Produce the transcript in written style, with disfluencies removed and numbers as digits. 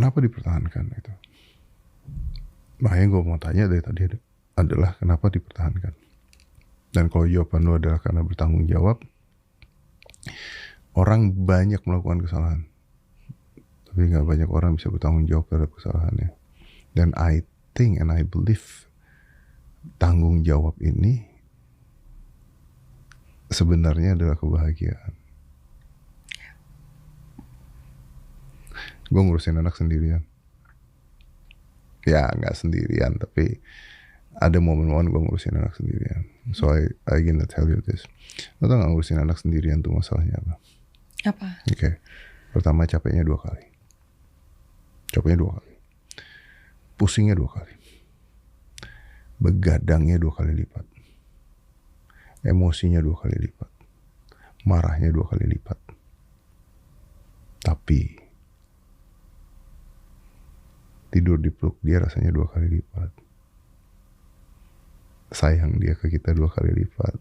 Kenapa dipertahankan itu? Makanya gue mau tanya dari tadi adalah kenapa dipertahankan. Dan kalau jawaban lu adalah karena bertanggung jawab, orang banyak melakukan kesalahan, tapi nggak banyak orang bisa bertanggung jawab terhadap kesalahannya. Dan I think and I believe tanggung jawab ini sebenarnya adalah kebahagiaan. Gue ngurusin anak sendirian. Ya nggak sendirian, tapi ada momen-momen gue ngurusin anak sendirian. So I gonna tell you this. Lo tau gak ngurusin anak sendirian tuh masalahnya apa? Apa? Oke. Pertama capeknya 2 kali. Pusingnya 2 kali. Begadangnya 2 kali lipat. Emosinya 2 kali lipat. Marahnya 2 kali lipat. Tapi tidur di peluk dia rasanya 2 kali lipat. Sayang dia ke kita 2 kali lipat.